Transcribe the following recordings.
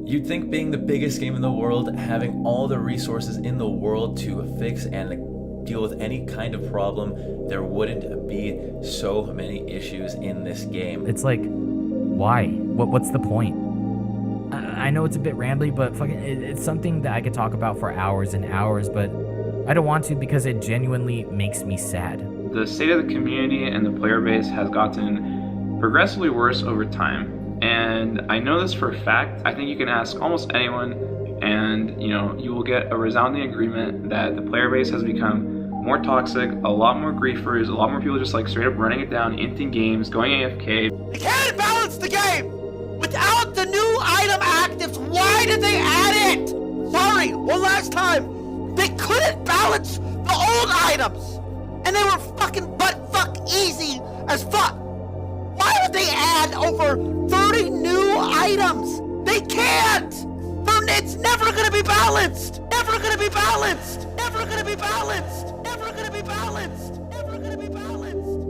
You'd think being the biggest game in the world, having all the resources in the world to fix and deal with any kind of problem, there wouldn't be so many issues in this game. It's like, why? What's the point? I know it's a bit rambly, but fucking, it's something that I could talk about for hours and hours, but I don't want to because it genuinely makes me sad. The state of the community and the player base has gotten progressively worse over time. And I know this for a fact. I think you can ask almost anyone and you will get a resounding agreement that the player base has become more toxic, a lot more griefers, a lot more people just like straight up running it down, inting games, going AFK. They can't balance the game! Without the new item actives, why did they add it? Sorry, one last time. They couldn't balance the old items! And they were fucking butt-fuck easy as fuck! Why would they add over 30 new items? They can't! It's never gonna be balanced! Never gonna be balanced! Never gonna be balanced! Never gonna be balanced! Never gonna be balanced!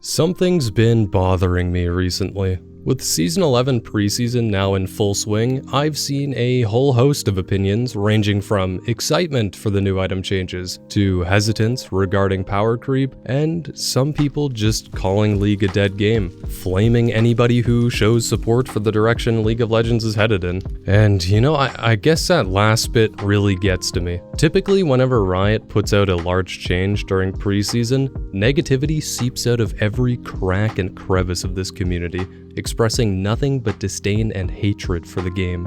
Something's been bothering me recently. With Season 11 preseason now in full swing, I've seen a whole host of opinions ranging from excitement for the new item changes, to hesitance regarding power creep, and some people just calling League a dead game, flaming anybody who shows support for the direction League of Legends is headed in. And I guess that last bit really gets to me. Typically whenever Riot puts out a large change during preseason, negativity seeps out of every crack and crevice of this community, expressing nothing but disdain and hatred for the game.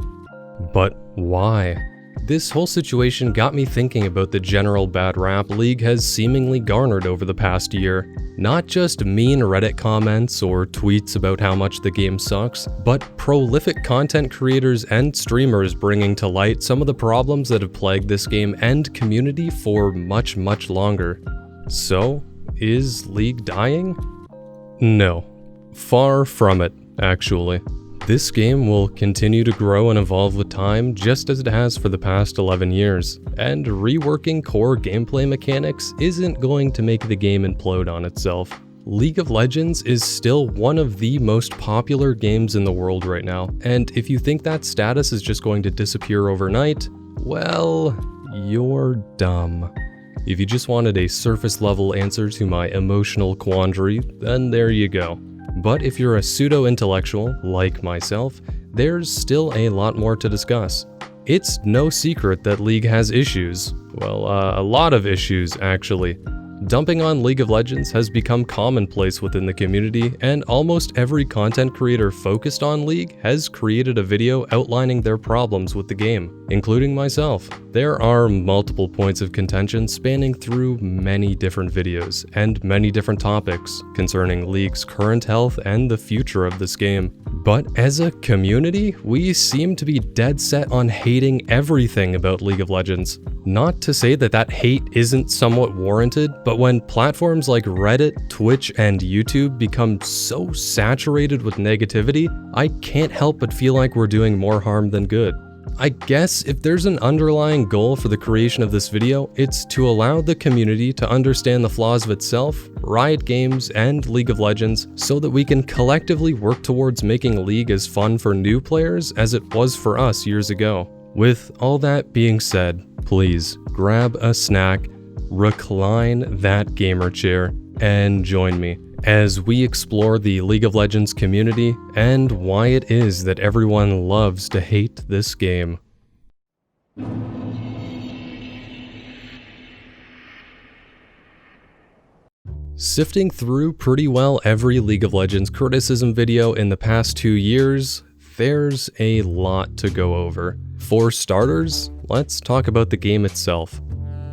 But why? This whole situation got me thinking about the general bad rap League has seemingly garnered over the past year. Not just mean Reddit comments or tweets about how much the game sucks, but prolific content creators and streamers bringing to light some of the problems that have plagued this game and community for much, much longer. So, is League dying? No. Far from it, actually. This game will continue to grow and evolve with time just as it has for the past 11 years, and reworking core gameplay mechanics isn't going to make the game implode on itself. League of Legends is still one of the most popular games in the world right now, and if you think that status is just going to disappear overnight, well, you're dumb. If you just wanted a surface level answer to my emotional quandary, then there you go. But if you're a pseudo-intellectual, like myself, there's still a lot more to discuss. It's no secret that League has issues. Well, a lot of issues, actually. Dumping on League of Legends has become commonplace within the community, and almost every content creator focused on League has created a video outlining their problems with the game, including myself. There are multiple points of contention spanning through many different videos, and many different topics concerning League's current health and the future of this game. But as a community, we seem to be dead set on hating everything about League of Legends. Not to say that that hate isn't somewhat warranted, but when platforms like Reddit, Twitch, and YouTube become so saturated with negativity, I can't help but feel like we're doing more harm than good. I guess if there's an underlying goal for the creation of this video, it's to allow the community to understand the flaws of itself, Riot Games, and League of Legends, so that we can collectively work towards making League as fun for new players as it was for us years ago. With all that being said, please grab a snack, recline that gamer chair, and join me as we explore the League of Legends community and why it is that everyone loves to hate this game. Sifting through pretty well every League of Legends criticism video in the past 2 years, there's a lot to go over. For starters, let's talk about the game itself.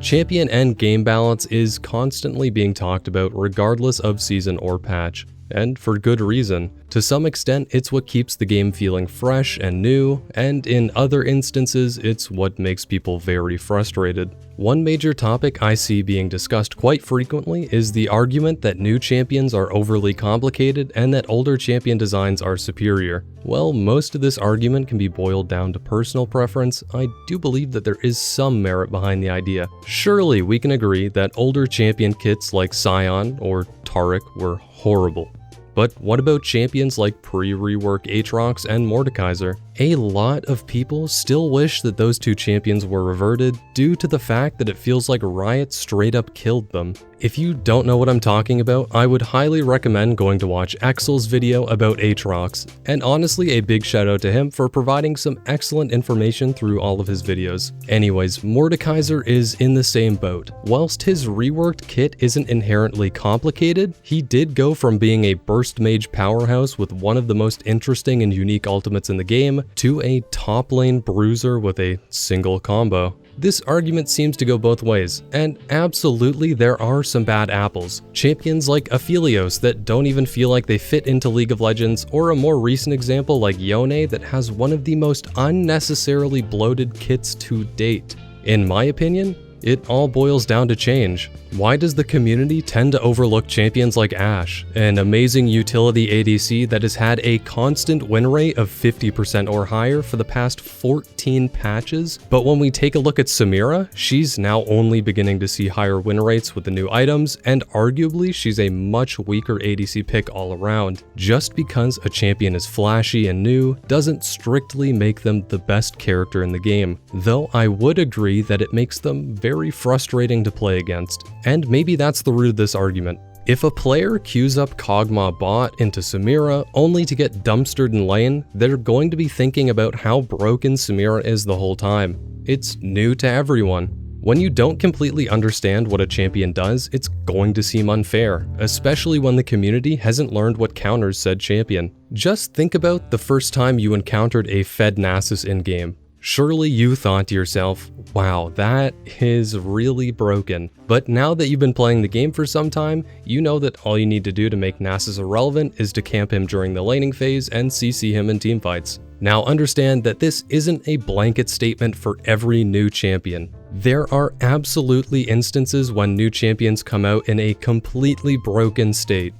Champion and game balance is constantly being talked about regardless of season or patch, and for good reason. To some extent, it's what keeps the game feeling fresh and new, and in other instances, it's what makes people very frustrated. One major topic I see being discussed quite frequently is the argument that new champions are overly complicated and that older champion designs are superior. While most of this argument can be boiled down to personal preference, I do believe that there is some merit behind the idea. Surely we can agree that older champion kits like Sion or Taric were horrible. But what about champions like pre-rework Aatrox and Mordekaiser? A lot of people still wish that those two champions were reverted due to the fact that it feels like Riot straight up killed them. If you don't know what I'm talking about, I would highly recommend going to watch Exel's video about Aatrox, and honestly a big shout out to him for providing some excellent information through all of his videos. Anyways, Mordekaiser is in the same boat. Whilst his reworked kit isn't inherently complicated, he did go from being a burst mage powerhouse with one of the most interesting and unique ultimates in the game to a top lane bruiser with a single combo. This argument seems to go both ways, and absolutely there are some bad apples. Champions like Aphelios that don't even feel like they fit into League of Legends, or a more recent example like Yone that has one of the most unnecessarily bloated kits to date. In my opinion, it all boils down to change. Why does the community tend to overlook champions like Ashe, an amazing utility ADC that has had a constant win rate of 50% or higher for the past 14 patches? But when we take a look at Samira, she's now only beginning to see higher win rates with the new items, and arguably she's a much weaker ADC pick all around. Just because a champion is flashy and new doesn't strictly make them the best character in the game, though I would agree that it makes them very frustrating to play against. And maybe that's the root of this argument. If a player queues up Kog'Maw bot into Samira only to get dumpstered in lane, they're going to be thinking about how broken Samira is the whole time. It's new to everyone. When you don't completely understand what a champion does, it's going to seem unfair, especially when the community hasn't learned what counters said champion. Just think about the first time you encountered a Fed Nasus in-game. Surely you thought to yourself, wow, that is really broken. But now that you've been playing the game for some time, you know that all you need to do to make Nasus irrelevant is to camp him during the laning phase and CC him in teamfights. Now understand that this isn't a blanket statement for every new champion. There are absolutely instances when new champions come out in a completely broken state.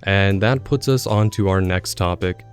And that puts us on to our next topic.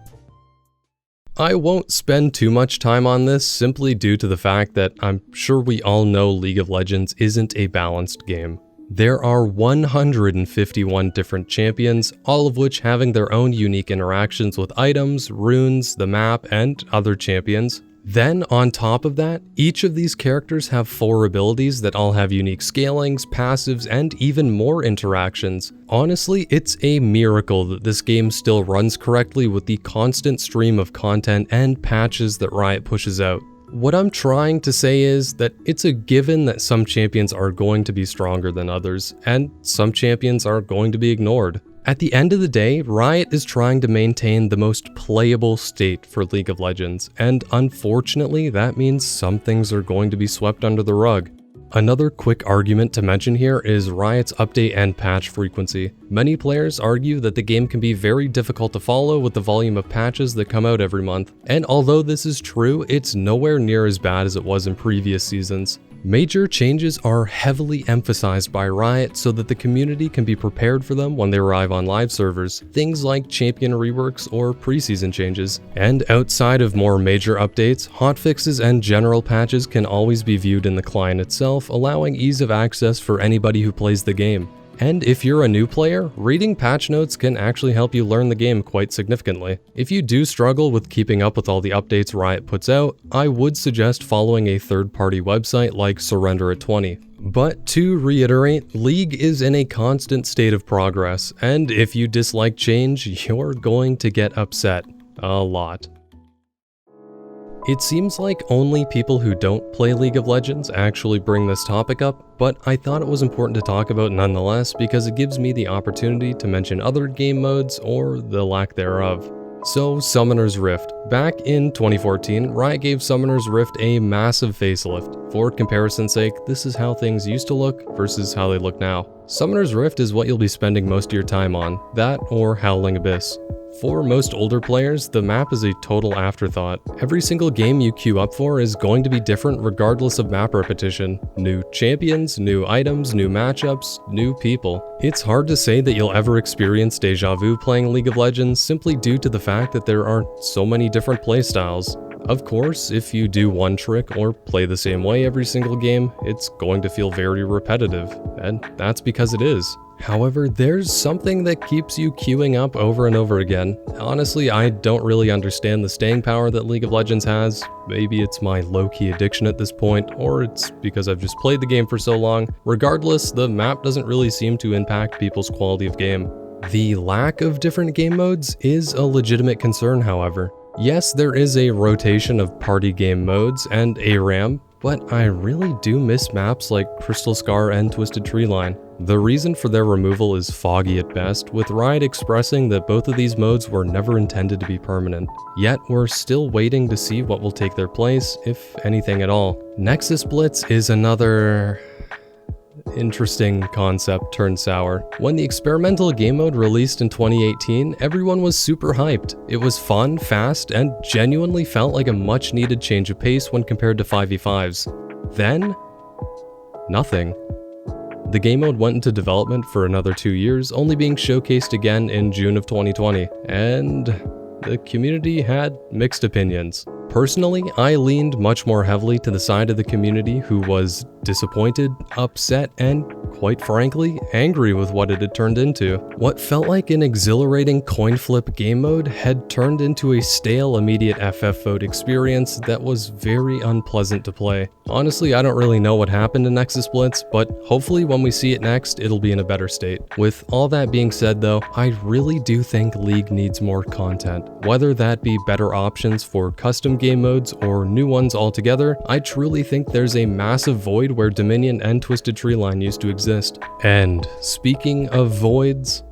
I won't spend too much time on this simply due to the fact that I'm sure we all know League of Legends isn't a balanced game. There are 151 different champions, all of which having their own unique interactions with items, runes, the map, and other champions. Then, on top of that, each of these characters have 4 abilities that all have unique scalings, passives, and even more interactions. Honestly, it's a miracle that this game still runs correctly with the constant stream of content and patches that Riot pushes out. What I'm trying to say is that it's a given that some champions are going to be stronger than others, and some champions are going to be ignored. At the end of the day, Riot is trying to maintain the most playable state for League of Legends, and unfortunately that means some things are going to be swept under the rug. Another quick argument to mention here is Riot's update and patch frequency. Many players argue that the game can be very difficult to follow with the volume of patches that come out every month, and although this is true, it's nowhere near as bad as it was in previous seasons. Major changes are heavily emphasized by Riot so that the community can be prepared for them when they arrive on live servers, things like champion reworks or preseason changes. And outside of more major updates, hotfixes and general patches can always be viewed in the client itself, allowing ease of access for anybody who plays the game. And if you're a new player, reading patch notes can actually help you learn the game quite significantly. If you do struggle with keeping up with all the updates Riot puts out, I would suggest following a third-party website like Surrender at 20. But to reiterate, League is in a constant state of progress, and if you dislike change, you're going to get upset. A lot. It seems like only people who don't play League of Legends actually bring this topic up, but I thought it was important to talk about nonetheless because it gives me the opportunity to mention other game modes or the lack thereof. So, Summoner's Rift. Back in 2014, Riot gave Summoner's Rift a massive facelift. For comparison's sake, this is how things used to look versus how they look now. Summoner's Rift is what you'll be spending most of your time on, that or Howling Abyss. For most older players, the map is a total afterthought. Every single game you queue up for is going to be different regardless of map repetition. New champions, new items, new matchups, new people. It's hard to say that you'll ever experience deja vu playing League of Legends simply due to the fact that there are so many different playstyles. Of course, if you do one trick or play the same way every single game, it's going to feel very repetitive, and that's because it is. However, there's something that keeps you queuing up over and over again. Honestly, I don't really understand the staying power that League of Legends has. Maybe it's my low-key addiction at this point, or it's because I've just played the game for so long. Regardless, the map doesn't really seem to impact people's quality of game. The lack of different game modes is a legitimate concern, however. Yes, there is a rotation of party game modes and ARAM, but I really do miss maps like Crystal Scar and Twisted Treeline. The reason for their removal is foggy at best, with Riot expressing that both of these modes were never intended to be permanent. Yet we're still waiting to see what will take their place, if anything at all. Nexus Blitz is another interesting concept turned sour. When the experimental game mode released in 2018, everyone was super hyped. It was fun, fast, and genuinely felt like a much needed change of pace when compared to 5v5s. Then, nothing. The game mode went into development for another 2 years, only being showcased again in June of 2020, and the community had mixed opinions. Personally, I leaned much more heavily to the side of the community who was disappointed, upset, and quite frankly, angry with what it had turned into. What felt like an exhilarating coin flip game mode had turned into a stale immediate FF vote experience that was very unpleasant to play. Honestly, I don't really know what happened in Nexus Blitz, but hopefully when we see it next, it'll be in a better state. With all that being said though, I really do think League needs more content. Whether that be better options for custom game modes or new ones altogether, I truly think there's a massive void where Dominion and Twisted Treeline used to exist. And speaking of voids,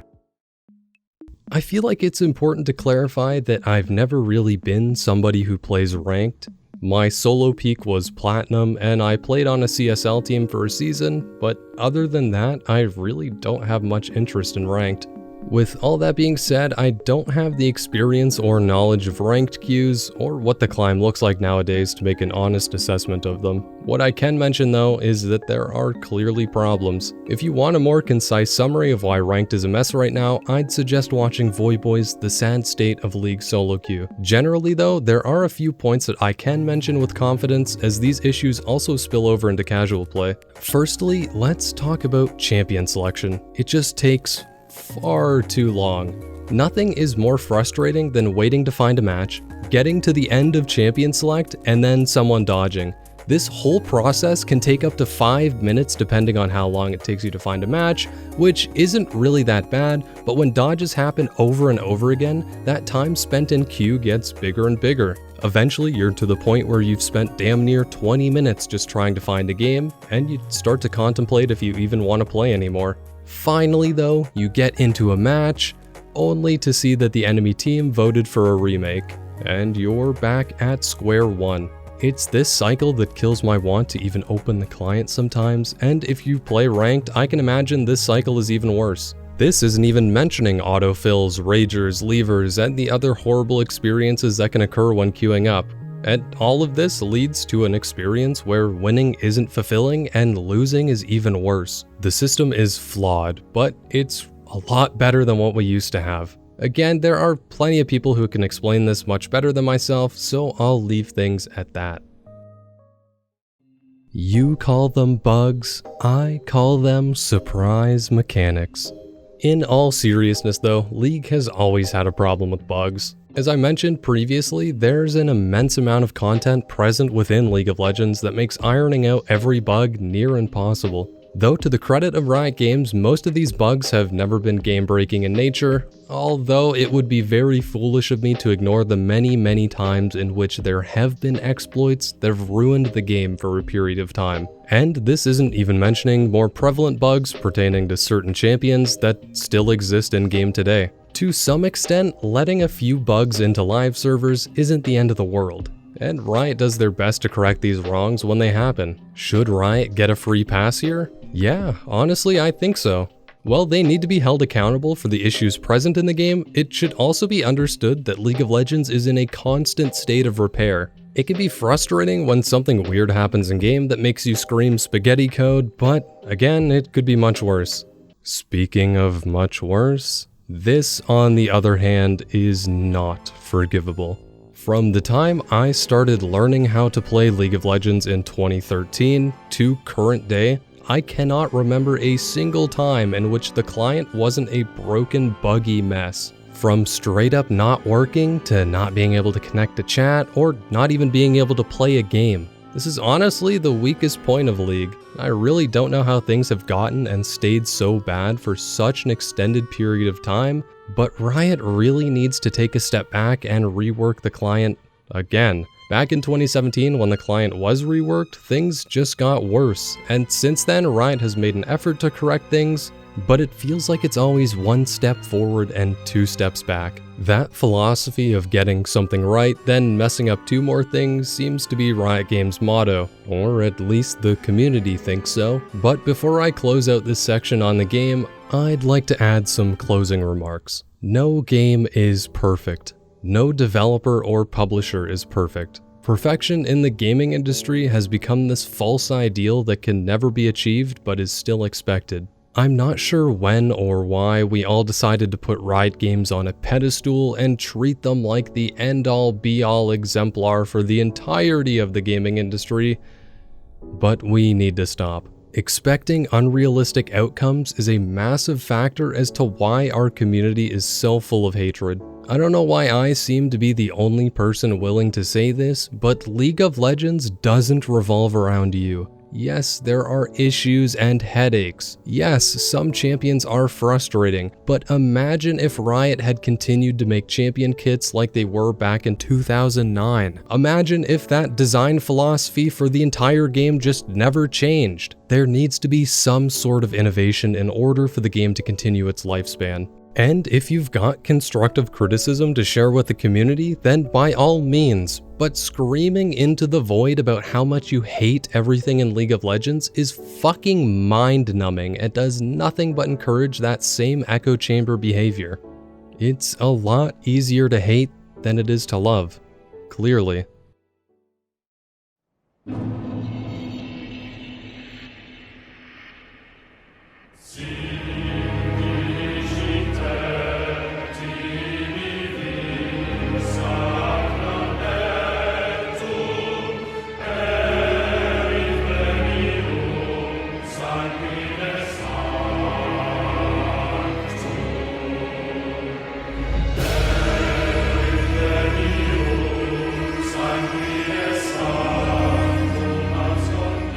I feel like it's important to clarify that I've never really been somebody who plays ranked. My solo peak was Platinum, and I played on a CSL team for a season, but other than that, I really don't have much interest in ranked. With all that being said, I don't have the experience or knowledge of ranked queues or what the climb looks like nowadays to make an honest assessment of them. What I can mention though is that there are clearly problems. If you want a more concise summary of why ranked is a mess right now, I'd suggest watching Voyboy's The Sad State of League solo queue. Generally though, there are a few points that I can mention with confidence, as these issues also spill over into casual play. Firstly, let's talk about champion selection. It just takes far too long. Nothing is more frustrating than waiting to find a match, getting to the end of champion select, and then someone dodging. This whole process can take up to 5 minutes depending on how long it takes you to find a match, which isn't really that bad, but when dodges happen over and over again, that time spent in queue gets bigger and bigger. Eventually, you're to the point where you've spent damn near 20 minutes just trying to find a game, and you start to contemplate if you even want to play anymore. Finally though, you get into a match, only to see that the enemy team voted for a remake, and you're back at square one. It's this cycle that kills my want to even open the client sometimes, and if you play ranked, I can imagine this cycle is even worse. This isn't even mentioning autofills, ragers, leavers, and the other horrible experiences that can occur when queuing up. And all of this leads to an experience where winning isn't fulfilling and losing is even worse. The system is flawed, but it's a lot better than what we used to have. Again, there are plenty of people who can explain this much better than myself, so I'll leave things at that. You call them bugs, I call them surprise mechanics. In all seriousness though, League has always had a problem with bugs. As I mentioned previously, there's an immense amount of content present within League of Legends that makes ironing out every bug near impossible. Though to the credit of Riot Games, most of these bugs have never been game-breaking in nature, although it would be very foolish of me to ignore the many times in which there have been exploits that have ruined the game for a period of time. And this isn't even mentioning more prevalent bugs pertaining to certain champions that still exist in-game today. To some extent, letting a few bugs into live servers isn't the end of the world, and Riot does their best to correct these wrongs when they happen. Should Riot get a free pass here? Yeah, honestly, I think so. While they need to be held accountable for the issues present in the game, it should also be understood that League of Legends is in a constant state of repair. It can be frustrating when something weird happens in-game that makes you scream spaghetti code, but again, it could be much worse. Speaking of much worse, this, on the other hand, is not forgivable. From the time I started learning how to play League of Legends in 2013 to current day, I cannot remember a single time in which the client wasn't a broken, buggy mess. From straight up not working to not being able to connect to chat or not even being able to play a game. This is honestly the weakest point of League. I really don't know how things have gotten and stayed so bad for such an extended period of time, but Riot really needs to take a step back and rework the client again. Back in 2017, when the client was reworked, things just got worse, and since then Riot has made an effort to correct things, but it feels like it's always one step forward and two steps back. That philosophy of getting something right, then messing up two more things seems to be Riot Games' motto, or at least the community thinks so. But before I close out this section on the game, I'd like to add some closing remarks. No game is perfect. No developer or publisher is perfect. Perfection in the gaming industry has become this false ideal that can never be achieved but is still expected. I'm not sure when or why we all decided to put Riot Games on a pedestal and treat them like the end-all be-all exemplar for the entirety of the gaming industry, but we need to stop. Expecting unrealistic outcomes is a massive factor as to why our community is so full of hatred. I don't know why I seem to be the only person willing to say this, but League of Legends doesn't revolve around you. Yes, there are issues and headaches. Yes, some champions are frustrating, but imagine if Riot had continued to make champion kits like they were back in 2009. Imagine if that design philosophy for the entire game just never changed. There needs to be some sort of innovation in order for the game to continue its lifespan. And if you've got constructive criticism to share with the community, then by all means, but screaming into the void about how much you hate everything in League of Legends is fucking mind-numbing and does nothing but encourage that same echo chamber behavior. It's a lot easier to hate than it is to love, clearly.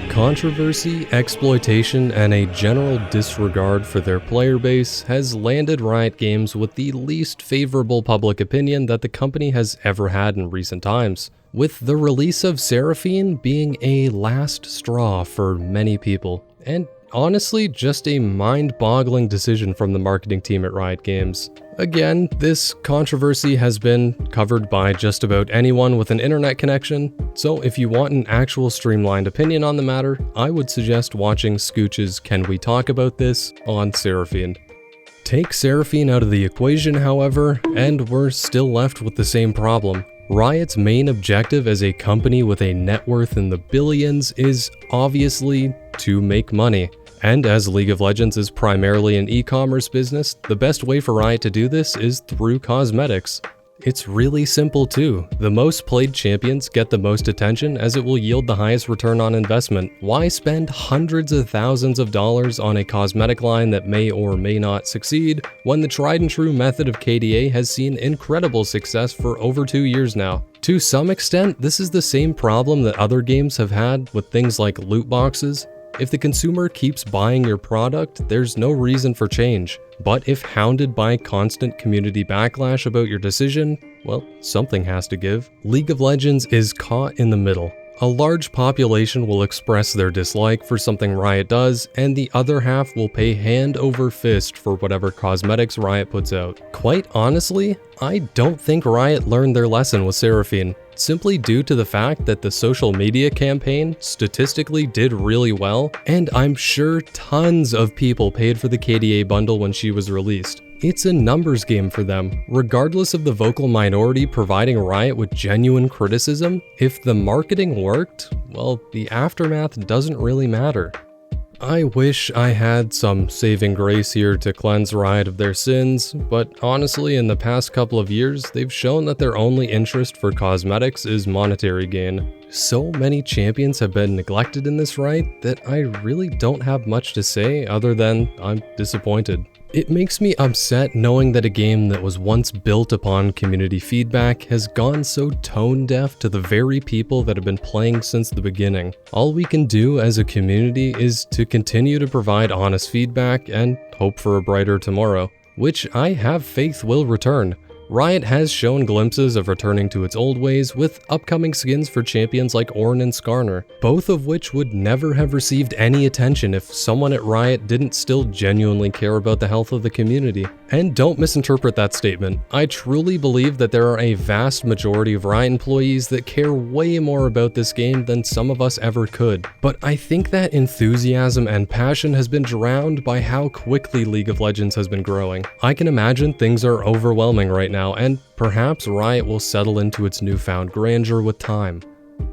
Controversy, exploitation, and a general disregard for their player base has landed Riot Games with the least favorable public opinion that the company has ever had in recent times, with the release of Seraphine being a last straw for many people, and honestly just a mind-boggling decision from the marketing team at Riot Games. Again, this controversy has been covered by just about anyone with an internet connection, so if you want an actual streamlined opinion on the matter, I would suggest watching Scooch's Can We Talk About This on Seraphine. Take Seraphine out of the equation, however, and we're still left with the same problem. Riot's main objective as a company with a net worth in the billions is obviously to make money. And as League of Legends is primarily an e-commerce business, the best way for Riot to do this is through cosmetics. It's really simple too. The most played champions get the most attention as it will yield the highest return on investment. Why spend hundreds of thousands of dollars on a cosmetic line that may or may not succeed when the tried and true method of KDA has seen incredible success for over 2 years now? To some extent, this is the same problem that other games have had with things like loot boxes. If the consumer keeps buying your product, there's no reason for change. But if hounded by constant community backlash about your decision, well, something has to give. League of Legends is caught in the middle. A large population will express their dislike for something Riot does, and the other half will pay hand over fist for whatever cosmetics Riot puts out. Quite honestly, I don't think Riot learned their lesson with Seraphine, simply due to the fact that the social media campaign statistically did really well, and I'm sure tons of people paid for the KDA bundle when she was released. It's a numbers game for them. Regardless of the vocal minority providing Riot with genuine criticism, if the marketing worked, well, the aftermath doesn't really matter. I wish I had some saving grace here to cleanse Riot of their sins, but honestly, in the past couple of years, they've shown that their only interest for cosmetics is monetary gain. So many champions have been neglected in this right that I really don't have much to say other than I'm disappointed. It makes me upset knowing that a game that was once built upon community feedback has gone so tone deaf to the very people that have been playing since the beginning. All we can do as a community is to continue to provide honest feedback and hope for a brighter tomorrow, which I have faith will return. Riot has shown glimpses of returning to its old ways with upcoming skins for champions like Ornn and Skarner, both of which would never have received any attention if someone at Riot didn't still genuinely care about the health of the community. And don't misinterpret that statement. I truly believe that there are a vast majority of Riot employees that care way more about this game than some of us ever could. But I think that enthusiasm and passion has been drowned by how quickly League of Legends has been growing. I can imagine things are overwhelming right now, and perhaps Riot will settle into its newfound grandeur with time.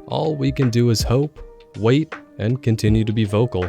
All we can do is hope, wait, and continue to be vocal.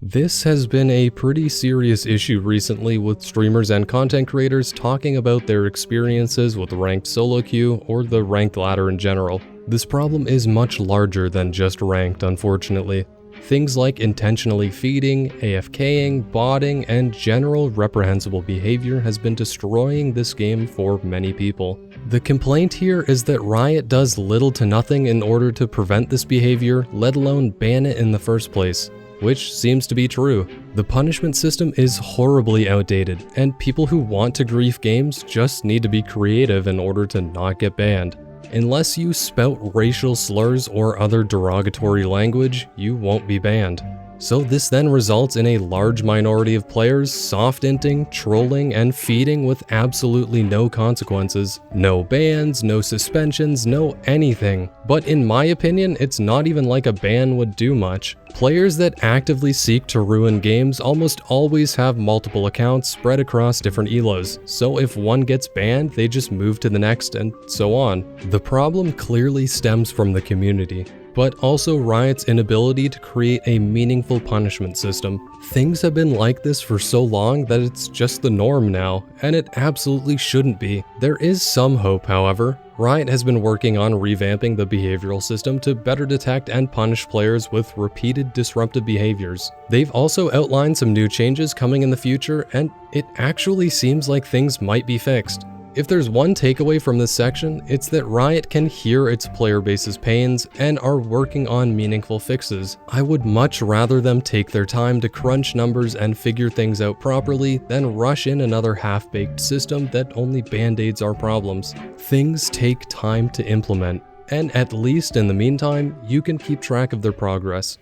This has been a pretty serious issue recently, with streamers and content creators talking about their experiences with ranked solo queue or the ranked ladder in general. This problem is much larger than just ranked, unfortunately. Things like intentionally feeding, AFKing, botting, and general reprehensible behavior has been destroying this game for many people. The complaint here is that Riot does little to nothing in order to prevent this behavior, let alone ban it in the first place, which seems to be true. The punishment system is horribly outdated, and people who want to grief games just need to be creative in order to not get banned. Unless you spout racial slurs or other derogatory language, you won't be banned. So this then results in a large minority of players soft-inting, trolling, and feeding with absolutely no consequences. No bans, no suspensions, no anything. But in my opinion, it's not even like a ban would do much. Players that actively seek to ruin games almost always have multiple accounts spread across different elos, so if one gets banned, they just move to the next and so on. The problem clearly stems from the community, but also Riot's inability to create a meaningful punishment system. Things have been like this for so long that it's just the norm now, and it absolutely shouldn't be. There is some hope, however. Riot has been working on revamping the behavioral system to better detect and punish players with repeated disruptive behaviors. They've also outlined some new changes coming in the future, and it actually seems like things might be fixed. If there's one takeaway from this section, it's that Riot can hear its player base's pains and are working on meaningful fixes. I would much rather them take their time to crunch numbers and figure things out properly than rush in another half-baked system that only band-aids our problems. Things take time to implement, and at least in the meantime, you can keep track of their progress.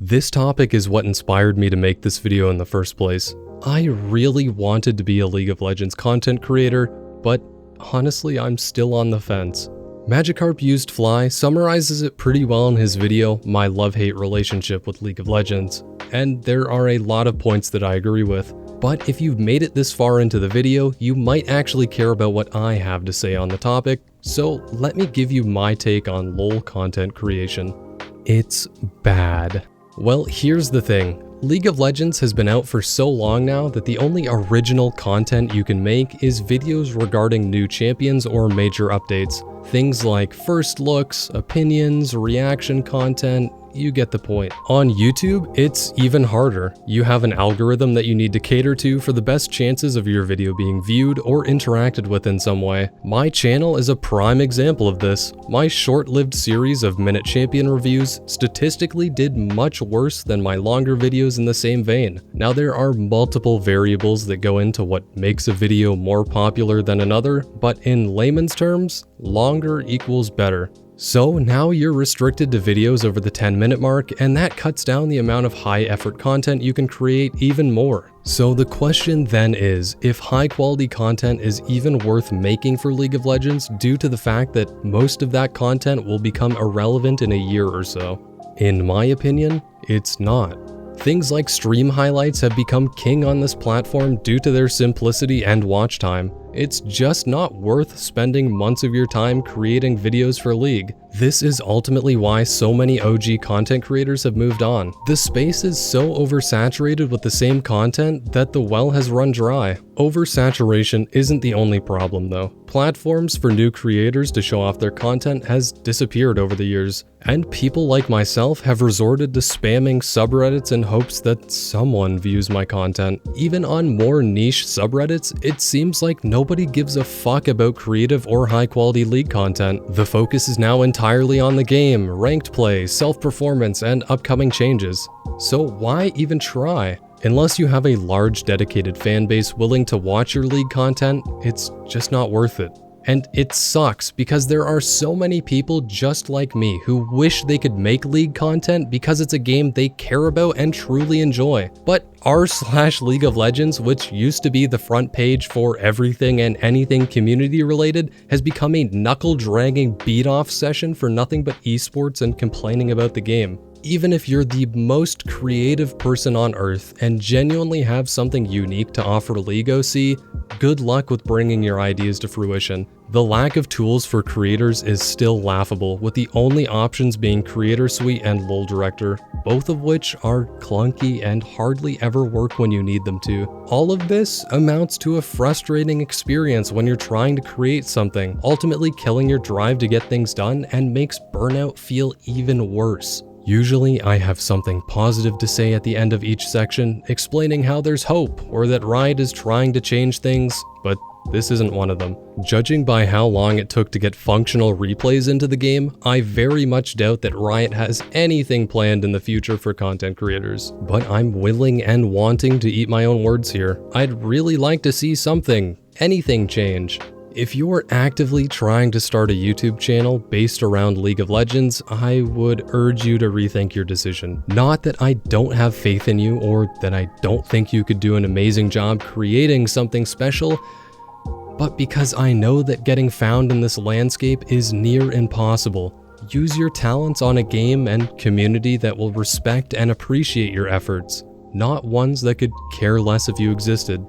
This topic is what inspired me to make this video in the first place. I really wanted to be a League of Legends content creator, but honestly, I'm still on the fence. Magikarp Used Fly summarizes it pretty well in his video, My Love-Hate Relationship with League of Legends, and there are a lot of points that I agree with. But if you've made it this far into the video, you might actually care about what I have to say on the topic, so let me give you my take on LoL content creation. It's bad. Well, here's the thing. League of Legends has been out for so long now that the only original content you can make is videos regarding new champions or major updates. Things like first looks, opinions, reaction content, you get the point. On YouTube, it's even harder. You have an algorithm that you need to cater to for the best chances of your video being viewed or interacted with in some way. My channel is a prime example of this. My short-lived series of Minute Champion reviews statistically did much worse than my longer videos in the same vein. Now, there are multiple variables that go into what makes a video more popular than another, but in layman's terms, longer equals better. So now you're restricted to videos over the 10-minute mark, and that cuts down the amount of high-effort content you can create even more. So the question then is, if high-quality content is even worth making for League of Legends due to the fact that most of that content will become irrelevant in a year or so? In my opinion, it's not. Things like stream highlights have become king on this platform due to their simplicity and watch time. It's just not worth spending months of your time creating videos for League. This is ultimately why so many OG content creators have moved on. The space is so oversaturated with the same content that the well has run dry. Oversaturation isn't the only problem though. Platforms for new creators to show off their content has disappeared over the years, and people like myself have resorted to spamming subreddits in hopes that someone views my content. Even on more niche subreddits, it seems like nobody gives a fuck about creative or high quality League content. The focus is now entirely on the game, ranked play, self-performance, and upcoming changes. So why even try? Unless you have a large dedicated fan base willing to watch your League content, it's just not worth it. And it sucks because there are so many people just like me who wish they could make League content because it's a game they care about and truly enjoy. But r/League of Legends, which used to be the front page for everything and anything community related, has become a knuckle-dragging beat-off session for nothing but esports and complaining about the game. Even if you're the most creative person on earth and genuinely have something unique to offer League OC, good luck with bringing your ideas to fruition. The lack of tools for creators is still laughable, with the only options being Creator Suite and LOL Director, both of which are clunky and hardly ever work when you need them to. All of this amounts to a frustrating experience when you're trying to create something, ultimately killing your drive to get things done and makes burnout feel even worse. Usually I have something positive to say at the end of each section, explaining how there's hope or that Riot is trying to change things, but this isn't one of them. Judging by how long it took to get functional replays into the game, I very much doubt that Riot has anything planned in the future for content creators. But I'm willing and wanting to eat my own words here. I'd really like to see anything change. If you're actively trying to start a YouTube channel based around League of Legends, I would urge you to rethink your decision. Not that I don't have faith in you or that I don't think you could do an amazing job creating something special, but because I know that getting found in this landscape is near impossible. Use your talents on a game and community that will respect and appreciate your efforts, not ones that could care less if you existed.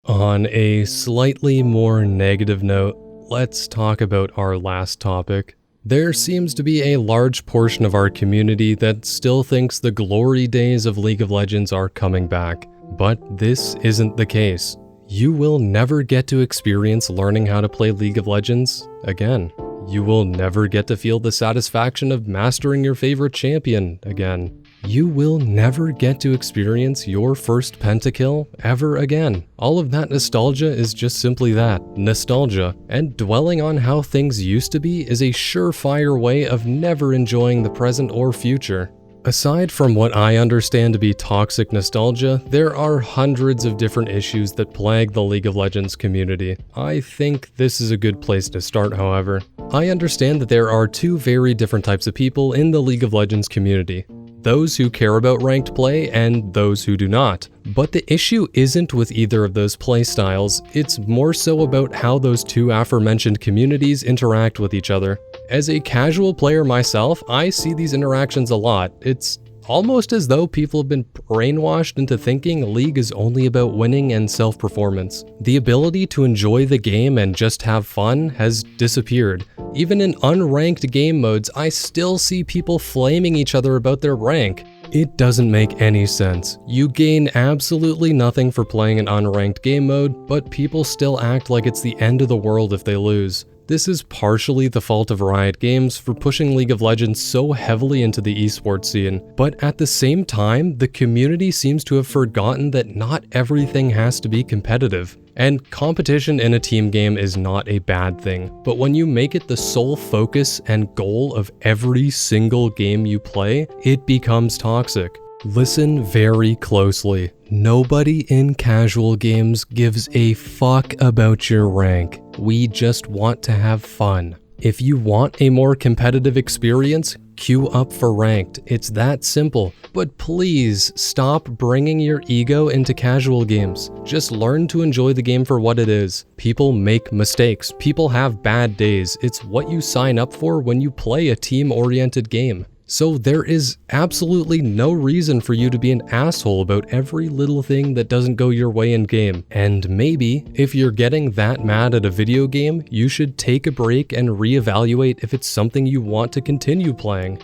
On a slightly more negative note, let's talk about our last topic. There seems to be a large portion of our community that still thinks the glory days of League of Legends are coming back, but this isn't the case. You will never get to experience learning how to play League of Legends again. You will never get to feel the satisfaction of mastering your favorite champion again. You will never get to experience your first pentakill ever again. All of that nostalgia is just simply that, nostalgia, and dwelling on how things used to be is a surefire way of never enjoying the present or future. Aside from what I understand to be toxic nostalgia, there are hundreds of different issues that plague the League of Legends community. I think this is a good place to start, however. I understand that there are two very different types of people in the League of Legends community. Those who care about ranked play and those who do not. But the issue isn't with either of those playstyles, it's more so about how those two aforementioned communities interact with each other. As a casual player myself, I see these interactions a lot. It's almost as though people have been brainwashed into thinking League is only about winning and self-performance. The ability to enjoy the game and just have fun has disappeared. Even in unranked game modes, I still see people flaming each other about their rank. It doesn't make any sense. You gain absolutely nothing for playing an unranked game mode, but people still act like it's the end of the world if they lose. This is partially the fault of Riot Games for pushing League of Legends so heavily into the esports scene, but at the same time, the community seems to have forgotten that not everything has to be competitive. And competition in a team game is not a bad thing, but when you make it the sole focus and goal of every single game you play, it becomes toxic. Listen very closely. Nobody in casual games gives a fuck about your rank. We just want to have fun. If you want a more competitive experience, queue up for ranked. It's that simple. But please stop bringing your ego into casual games. Just learn to enjoy the game for what it is. People make mistakes. People have bad days. It's what you sign up for when you play a team-oriented game. So there is absolutely no reason for you to be an asshole about every little thing that doesn't go your way in game. And maybe, if you're getting that mad at a video game, you should take a break and reevaluate if it's something you want to continue playing.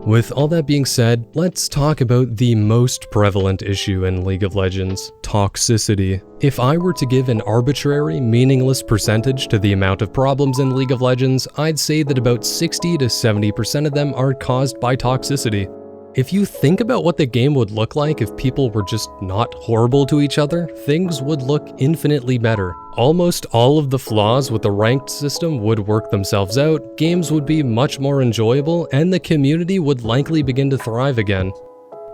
With all that being said, let's talk about the most prevalent issue in League of Legends: toxicity. If I were to give an arbitrary, meaningless percentage to the amount of problems in League of Legends, I'd say that about 60 to 70% of them are caused by toxicity. If you think about what the game would look like if people were just not horrible to each other, things would look infinitely better. Almost all of the flaws with the ranked system would work themselves out, games would be much more enjoyable, and the community would likely begin to thrive again.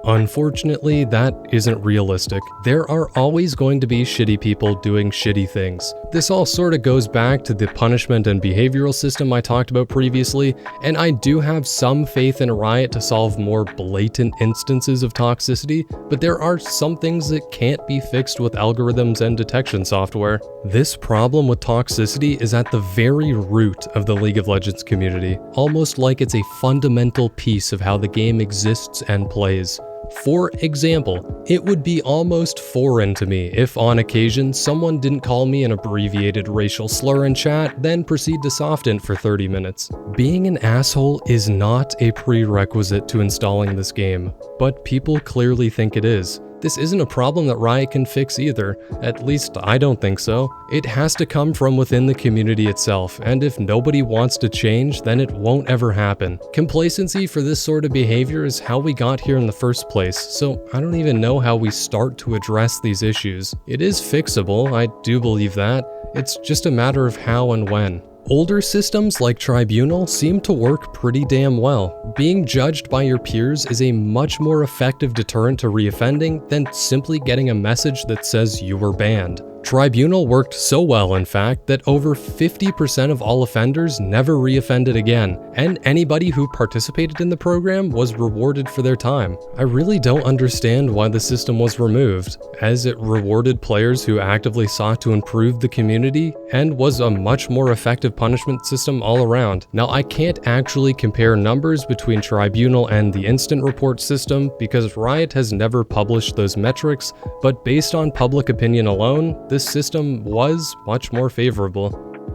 Unfortunately, that isn't realistic. There are always going to be shitty people doing shitty things. This all sort of goes back to the punishment and behavioral system I talked about previously, and I do have some faith in Riot to solve more blatant instances of toxicity, but there are some things that can't be fixed with algorithms and detection software. This problem with toxicity is at the very root of the League of Legends community, almost like it's a fundamental piece of how the game exists and plays. For example, it would be almost foreign to me if on occasion someone didn't call me an abbreviated racial slur in chat, then proceed to soft-int for 30 minutes. Being an asshole is not a prerequisite to installing this game, but people clearly think it is. This isn't a problem that Riot can fix either, at least I don't think so. It has to come from within the community itself, and if nobody wants to change, then it won't ever happen. Complacency for this sort of behavior is how we got here in the first place, so I don't even know how we start to address these issues. It is fixable, I do believe that. It's just a matter of how and when. Older systems like Tribunal seem to work pretty damn well. Being judged by your peers is a much more effective deterrent to reoffending than simply getting a message that says you were banned. Tribunal worked so well, in fact, that over 50% of all offenders never reoffended again, and anybody who participated in the program was rewarded for their time. I really don't understand why the system was removed, as it rewarded players who actively sought to improve the community and was a much more effective punishment system all around. Now, I can't actually compare numbers between Tribunal and the instant report system because Riot has never published those metrics, but based on public opinion alone, this system was much more favorable.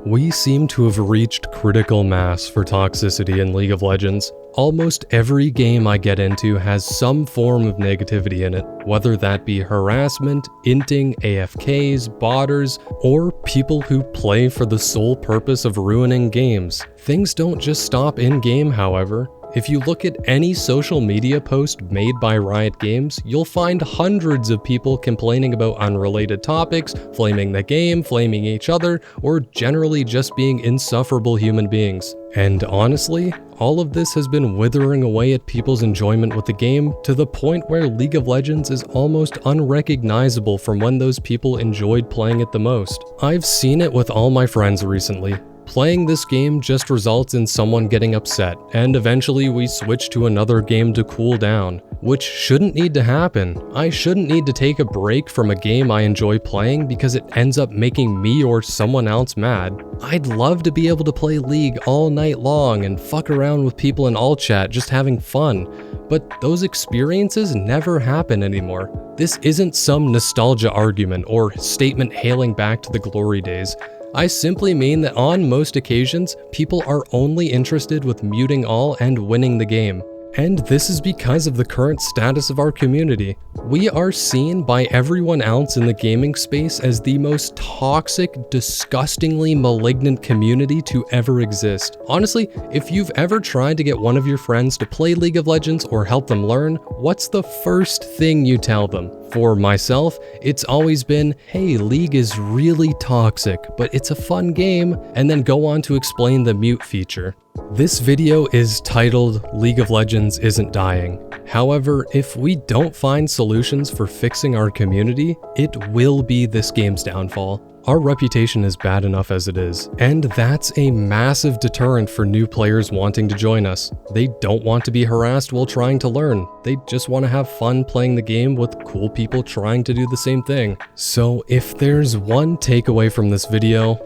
We seem to have reached critical mass for toxicity in League of Legends. Almost every game I get into has some form of negativity in it, whether that be harassment, inting, AFKs, botters, or people who play for the sole purpose of ruining games. Things don't just stop in-game, however. If you look at any social media post made by Riot Games, you'll find hundreds of people complaining about unrelated topics, flaming the game, flaming each other, or generally just being insufferable human beings. And honestly, all of this has been withering away at people's enjoyment with the game to the point where League of Legends is almost unrecognizable from when those people enjoyed playing it the most. I've seen it with all my friends recently. Playing this game just results in someone getting upset, and eventually we switch to another game to cool down, which shouldn't need to happen. I shouldn't need to take a break from a game I enjoy playing because it ends up making me or someone else mad. I'd love to be able to play League all night long and fuck around with people in all chat just having fun, but those experiences never happen anymore. This isn't some nostalgia argument or statement hailing back to the glory days. I simply mean that on most occasions, people are only interested with muting all and winning the game. And this is because of the current status of our community. We are seen by everyone else in the gaming space as the most toxic, disgustingly malignant community to ever exist. Honestly, if you've ever tried to get one of your friends to play League of Legends or help them learn, what's the first thing you tell them? For myself, it's always been, hey, League is really toxic, but it's a fun game, and then go on to explain the mute feature. This video is titled League of Legends Isn't Dying. However, if we don't find solutions for fixing our community, it will be this game's downfall. Our reputation is bad enough as it is, and that's a massive deterrent for new players wanting to join us. They don't want to be harassed while trying to learn. They just want to have fun playing the game with cool people trying to do the same thing. So if there's one takeaway from this video,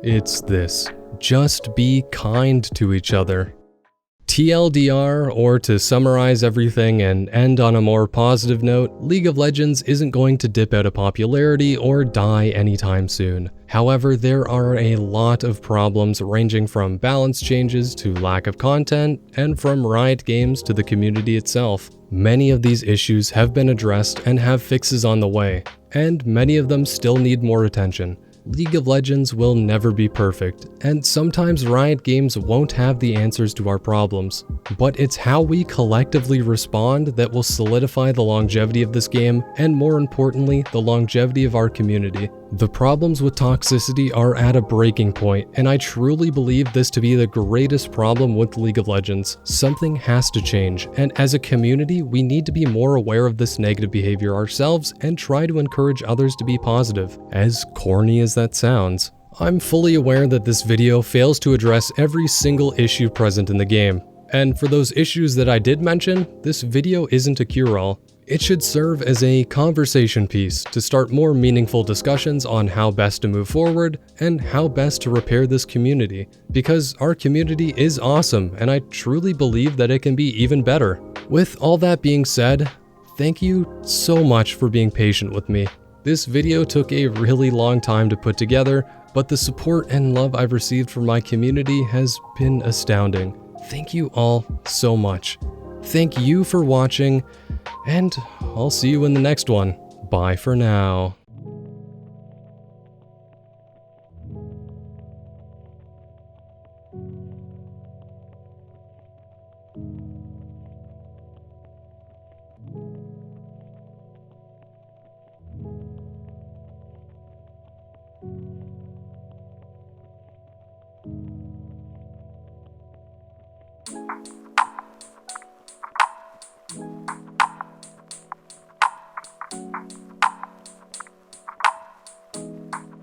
it's this. Just be kind to each other. TLDR, or to summarize everything and end on a more positive note, League of Legends isn't going to dip out of popularity or die anytime soon. However, there are a lot of problems ranging from balance changes to lack of content, and from Riot Games to the community itself. Many of these issues have been addressed and have fixes on the way, and many of them still need more attention. League of Legends will never be perfect, and sometimes Riot Games won't have the answers to our problems. But it's how we collectively respond that will solidify the longevity of this game, and more importantly, the longevity of our community. The problems with toxicity are at a breaking point, and I truly believe this to be the greatest problem with League of Legends. Something has to change, and as a community, we need to be more aware of this negative behavior ourselves and try to encourage others to be positive. As corny as that sounds, I'm fully aware that this video fails to address every single issue present in the game. And for those issues that I did mention, this video isn't a cure-all. It should serve as a conversation piece to start more meaningful discussions on how best to move forward and how best to repair this community. Because our community is awesome, and I truly believe that it can be even better. With all that being said, thank you so much for being patient with me. This video took a really long time to put together, but the support and love I've received from my community has been astounding. Thank you all so much. Thank you for watching, and I'll see you in the next one. Bye for now.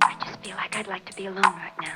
I just feel like I'd like to be alone right now.